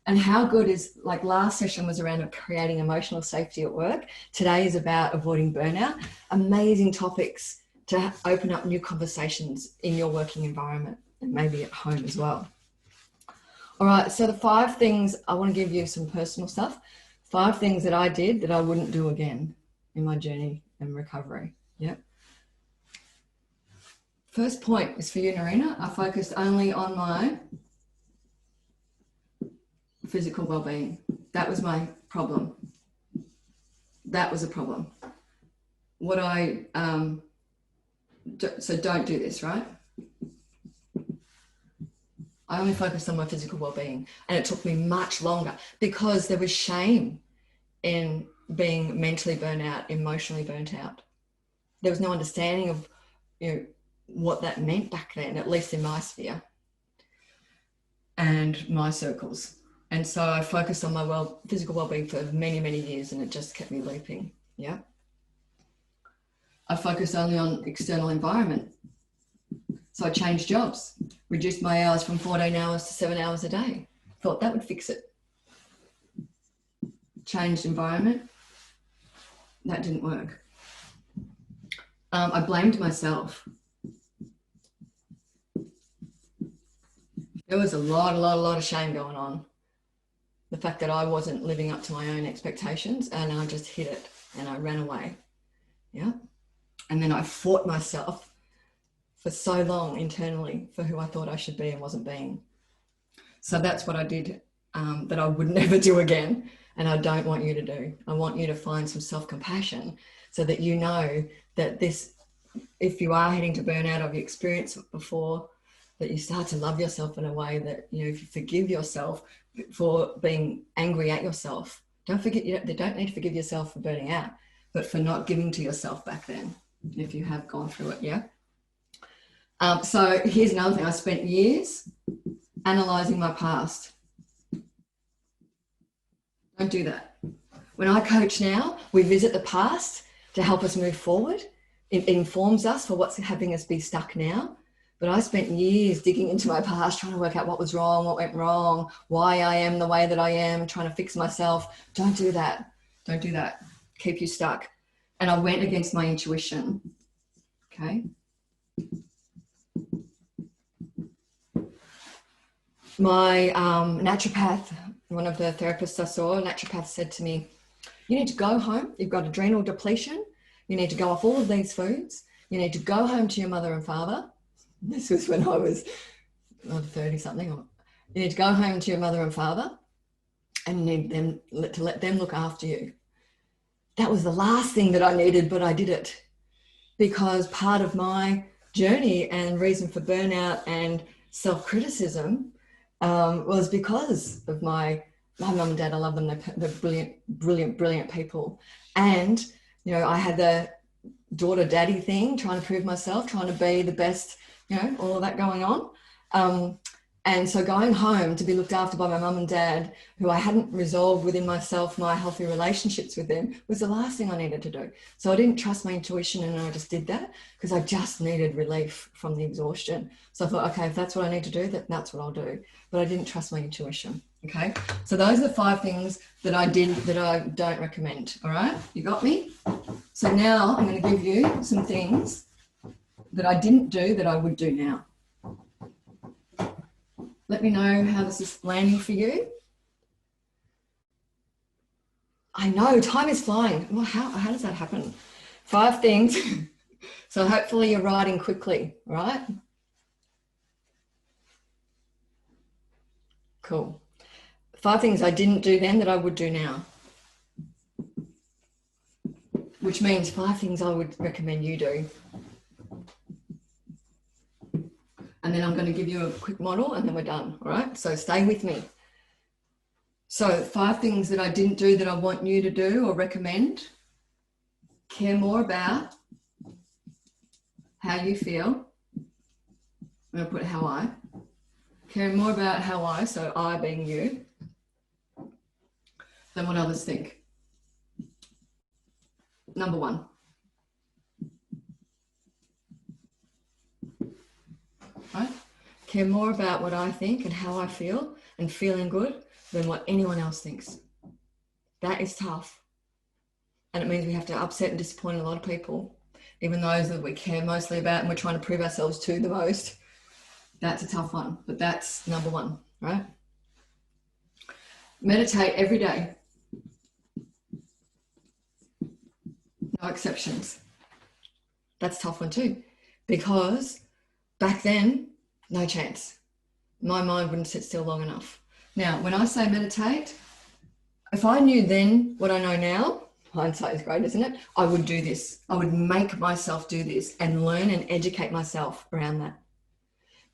And how good is, like, last session was around creating emotional safety at work. Today is about avoiding burnout. Amazing topics to open up new conversations in your working environment and maybe at home as well. All right, so the 5 things, I want to give you some personal stuff. 5 things that I did that I wouldn't do again in my journey and recovery. Yep. First point is for you, Narina. I focused only on my physical well-being. That was my problem. That was a problem. So don't do this, right? I only focused on my physical well-being, and it took me much longer because there was shame in being mentally burnt out, emotionally burnt out. There was no understanding of, what that meant back then, at least in my sphere and my circles. And so I focused on my physical well-being for many, many years, and it just kept me leaping. Yeah. I focused only on external environment. So I changed jobs, reduced my hours from 14 hours to 7 hours a day. Thought that would fix it. Changed environment. That didn't work. I blamed myself. There was a lot of shame going on. The fact that I wasn't living up to my own expectations, and I just hid it and I ran away. Yeah. And then I fought myself for so long internally for who I thought I should be and wasn't being. So that's what I did, that I would never do again. And I don't want you to do. I want you to find some self-compassion so that you know that this, if you are heading to burnout, or you experienced it before, that you start to love yourself in a way that, you know, if you forgive yourself for being angry at yourself, don't forget, you don't need to forgive yourself for burning out, but for not giving to yourself back then, if you have gone through it. Yeah. So here's another thing. I spent years analyzing my past. Don't do that. When I coach now, we visit the past to help us move forward. It informs us for what's having us be stuck now. But I spent years digging into my past, trying to work out what was wrong, what went wrong, why I am the way that I am, trying to fix myself. Don't do that. Don't do that. Keep you stuck. And I went against my intuition. Okay. My naturopath, one of the therapists I saw, a naturopath said to me, you need to go home. You've got adrenal depletion. You need to go off all of these foods. You need to go home to your mother and father. This was when I was 30 something. You need to go home to your mother and father and you need them to let them look after you. That was the last thing that I needed, but I did it because part of my journey and reason for burnout and self-criticism was because of my mum and dad. I love them. They're brilliant people. And, you know, I had the daughter daddy thing, trying to prove myself, trying to be the best, you know, all of that going on. And so going home to be looked after by my mum and dad, who I hadn't resolved within myself, my healthy relationships with them, was the last thing I needed to do. So I didn't trust my intuition and I just did that because I just needed relief from the exhaustion. So I thought, okay, if that's what I need to do, that's what I'll do. But I didn't trust my intuition. Okay. So those are the 5 things that I did that I don't recommend. All right. You got me? So now I'm going to give you some things that I didn't do that I would do now. Let me know how this is landing for you. I know, time is flying. Well, how does that happen? 5 things. So hopefully you're writing quickly, right? Cool. 5 things I didn't do then that I would do now. Which means 5 things I would recommend you do. And then I'm going to give you a quick model and then we're done. All right. So stay with me. So 5 things that I didn't do that I want you to do or recommend. Care more about how you feel. I'm going to put how I. Care more about how I, so I being you, than what others think. Number 1. Right? Care more about what I think and how I feel and feeling good than what anyone else thinks. That is tough. And it means we have to upset and disappoint a lot of people, even those that we care mostly about and we're trying to prove ourselves to the most. That's a tough one, but that's number 1, right? Meditate every day. No exceptions. That's a tough one too, because back then, no chance. My mind wouldn't sit still long enough. Now, when I say meditate, if I knew then what I know now, hindsight is great, isn't it? I would do this. I would make myself do this and learn and educate myself around that.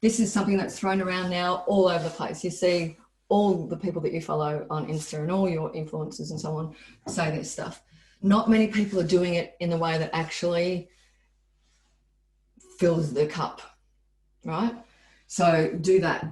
This is something that's thrown around now all over the place. You see all the people that you follow on Insta and all your influencers and so on say this stuff. Not many people are doing it in the way that actually fills the cup, right? So do that.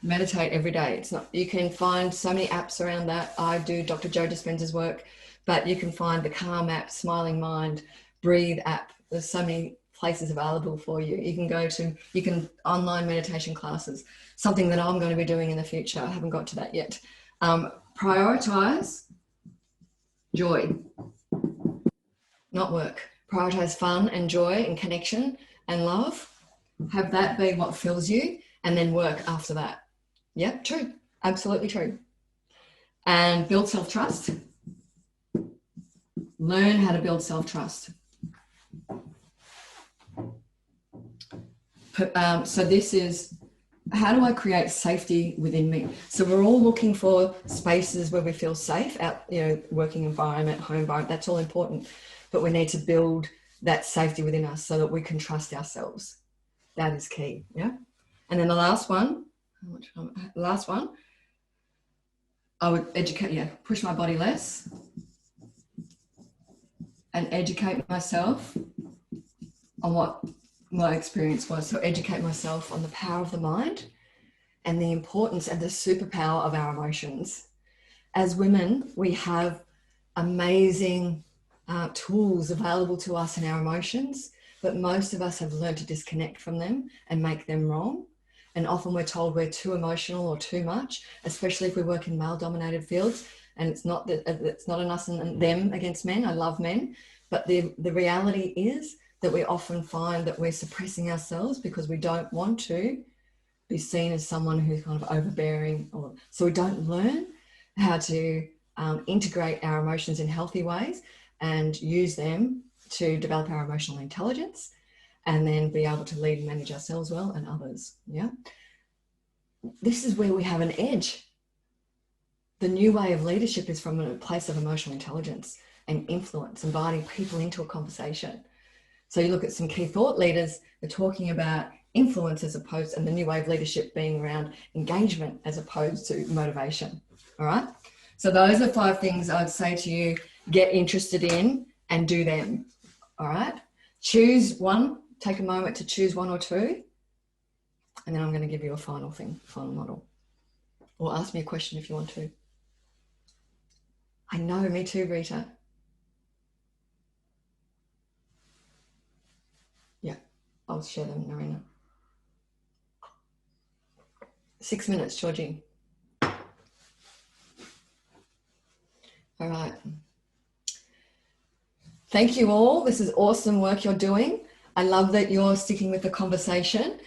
Meditate every day. It's not, you can find so many apps around that. I do Dr. Joe Dispenza's work, but you can find the Calm app, Smiling Mind, Breathe app. There's so many places available for you. You can online meditation classes, something that I'm going to be doing in the future. I haven't got to that yet. Prioritize joy, not work. Prioritize fun and joy and connection and love. Have that be what fills you, and then work after that. Yeah, true. Absolutely true. And build self-trust. Learn how to build self-trust. So this is, how do I create safety within me? So we're all looking for spaces where we feel safe, out, working environment, home environment, that's all important. But we need to build that safety within us so that we can trust ourselves. That is key, yeah? And then the last one, I would push my body less and educate myself on what my experience was. So educate myself on the power of the mind and the importance and the superpower of our emotions. As women, we have amazing tools available to us in our emotions, but most of us have learned to disconnect from them and make them wrong. And often we're told we're too emotional or too much, especially if we work in male-dominated fields. And it's not an us and them against men. I love men, but the reality is that we often find that we're suppressing ourselves because we don't want to be seen as someone who's kind of overbearing. So we don't learn how to integrate our emotions in healthy ways and use them to develop our emotional intelligence and then be able to lead and manage ourselves well and others. Yeah. This is where we have an edge. The new way of leadership is from a place of emotional intelligence and influence, inviting people into a conversation. So you look at some key thought leaders, they're talking about influence as opposed, and the new way of leadership being around engagement as opposed to motivation. All right. So those are 5 things I'd say to you, get interested in and do them. All right. Choose one, take a moment to choose 1 or 2. And then I'm going to give you a final model. Or ask me a question if you want to. I know, me too, Rita. Yeah, I'll share them, Narina. 6 minutes, Georgie. All right. Thank you all. This is awesome work you're doing. I love that you're sticking with the conversation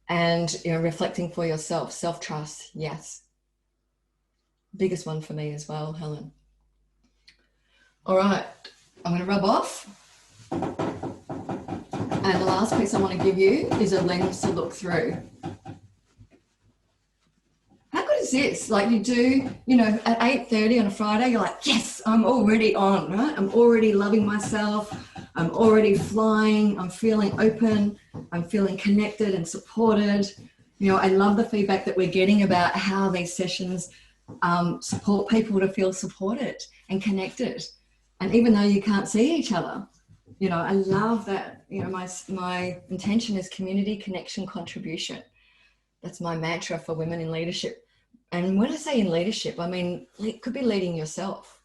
and reflecting for yourself. Self-trust, yes. Biggest one for me as well, Helen. All right, I'm going to rub off. And the last piece I want to give you is a lens to look through. How good is this? Like you do, at 8:30 on a Friday, you're like, yes, I'm already on, right? I'm already loving myself. I'm already flying. I'm feeling open. I'm feeling connected and supported. I love the feedback that we're getting about how these sessions support people to feel supported and connected. And even though you can't see each other, I love that, my intention is community, connection, contribution. That's my mantra for women in leadership. And when I say in leadership, I mean, it could be leading yourself.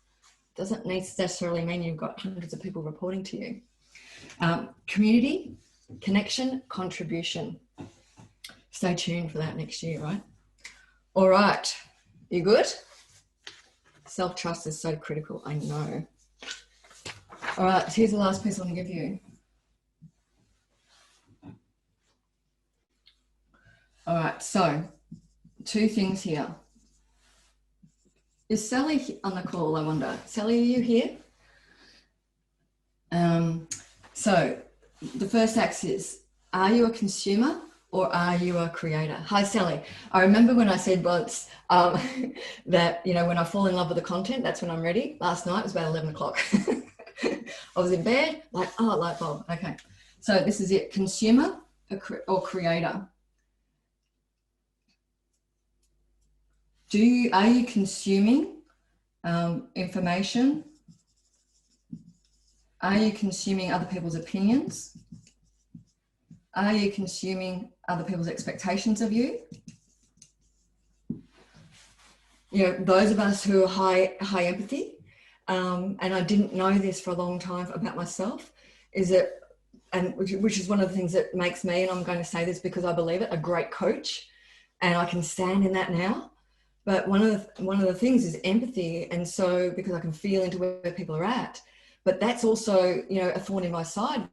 Doesn't necessarily mean you've got hundreds of people reporting to you. Community, connection, contribution. Stay tuned for that next year, right? All right. You good? Self-trust is so critical, I know. All right, here's the last piece I want to give you. All right, so 2 things here. Is Sally on the call, I wonder? Sally, are you here? So the first axis, are you a consumer or are you a creator? Hi, Sally. I remember when I said once that, when I fall in love with the content, that's when I'm ready. Last night it was about 11 o'clock. I was in bed, like, oh, light bulb. Okay. So this is it, consumer or creator. Are you consuming information? Are you consuming other people's opinions? Are you consuming other people's expectations of you? Those of us who are high empathy, and I didn't know this for a long time about myself, which is one of the things that makes me, and I'm going to say this because I believe it, a great coach, and I can stand in that now. But one of the things is empathy, and so because I can feel into where people are at, But that's also, you know, a thorn in my side,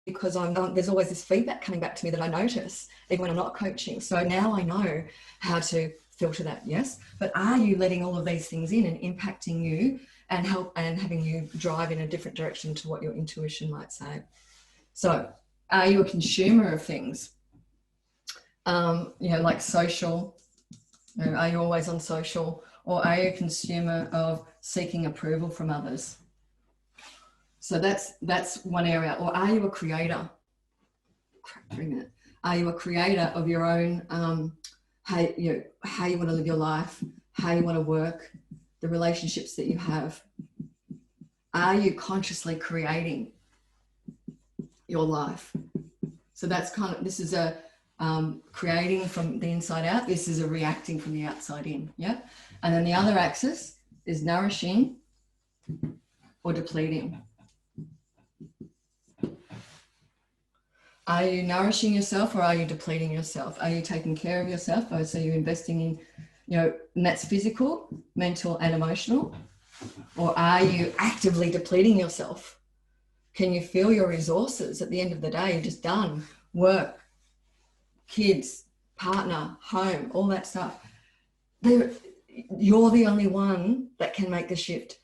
because there's always this feedback coming back to me that I notice even when I'm not coaching. So now I know how to filter that, yes. But are you letting all of these things in and impacting you and having you drive in a different direction to what your intuition might say? So are you a consumer of things? You know, like social, you know, are you always on social, or are you a consumer of seeking approval from others? So that's one area. Or are you a creator? Are you a creator of your own, how you want to live your life, how you want to work, the relationships that you have? Are you consciously creating your life? So that's this is a creating from the inside out. This is a reacting from the outside in. Yeah. And then the other axis is nourishing or depleting. Are you nourishing yourself, or are you depleting yourself? Are you taking care of yourself? So you're investing in, you know, and that's physical, mental, and emotional. Or are you actively depleting yourself? Can you feel your resources at the end of the day? You're just done. Work, kids, partner, home, all that stuff. You're the only one that can make the shift.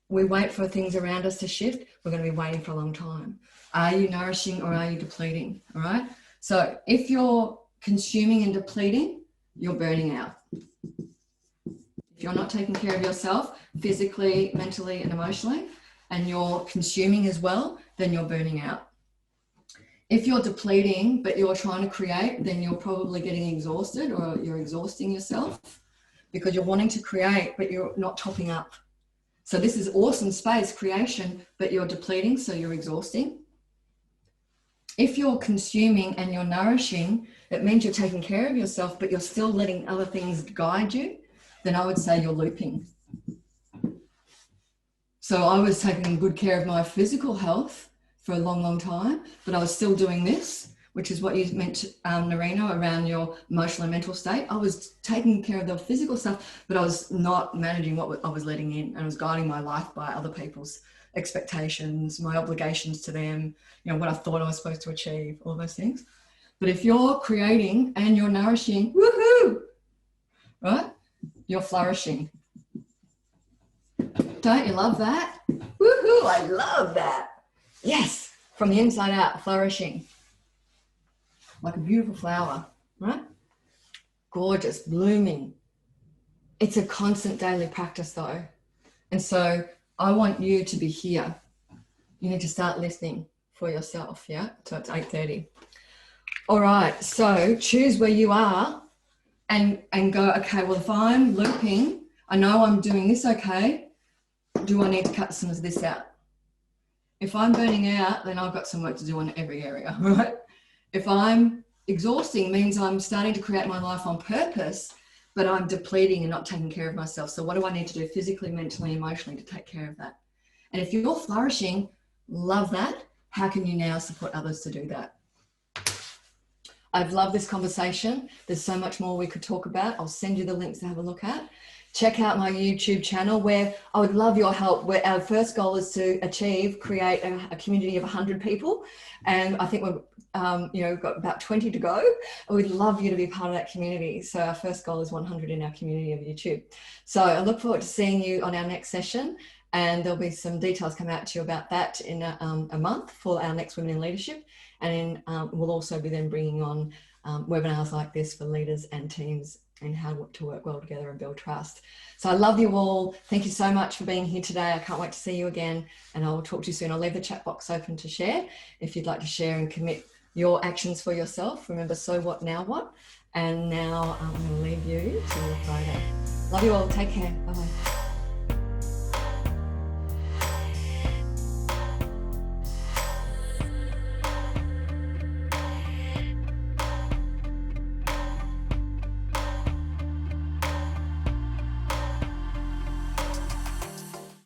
We wait for things around us to shift. We're going to be waiting for a long time. Are you nourishing, or are you depleting? All right. So if you're consuming and depleting, you're burning out. If you're not taking care of yourself physically, mentally, and emotionally, and you're consuming as well, then you're burning out. If you're depleting, but you're trying to create, then you're probably getting exhausted, or you're exhausting yourself because you're wanting to create, but you're not topping up. So this is awesome space creation, but you're depleting, so you're exhausting. If you're consuming and you're nourishing, it means you're taking care of yourself, but you're still letting other things guide you, then I would say you're looping. So I was taking good care of my physical health for a long, long time, but I was still doing this, which is what you meant, Narino, around your emotional and mental state. I was taking care of the physical stuff, but I was not managing what I was letting in, and I was guiding my life by other people's expectations, my obligations to them, you know, what I thought I was supposed to achieve, all those things. But if you're creating and you're nourishing, woohoo, right? You're flourishing. Don't you love that? Woohoo, I love that. Yes, from the inside out, flourishing. Like a beautiful flower, right? Gorgeous, blooming. It's a constant daily practice though. And so I want you to be here. You need to start listening for yourself, yeah? So it's 8:30. All right, so choose where you are and go, okay, well, if I'm looping, I know I'm doing this okay. Do I need to cut some of this out? If I'm burning out, then I've got some work to do in every area, right? If I'm exhausting, means I'm starting to create my life on purpose, but I'm depleting and not taking care of myself. So what do I need to do physically, mentally, emotionally to take care of that? And if you're flourishing, love that. How can you now support others to do that? I've loved this conversation. There's so much more we could talk about. I'll send you the links to have a look at. Check out my YouTube channel, where I would love your help. Where our first goal is to create a community of 100 people. And I think we've got about 20 to go. We'd love you to be part of that community. So our first goal is 100 in our community of YouTube. So I look forward to seeing you on our next session. And there'll be some details come out to you about that in a month for our next Women in Leadership. And we'll also be then bringing on webinars like this for leaders and teams and how to work well together and build trust. So I love you all. Thank you so much for being here today. I can't wait to see you again, and I'll talk to you soon. I'll leave the chat box open to share if you'd like to share and commit your actions for yourself. Remember, so what, now what? And now I'm going to leave you to Friday. Love you all. Take care. Bye-bye.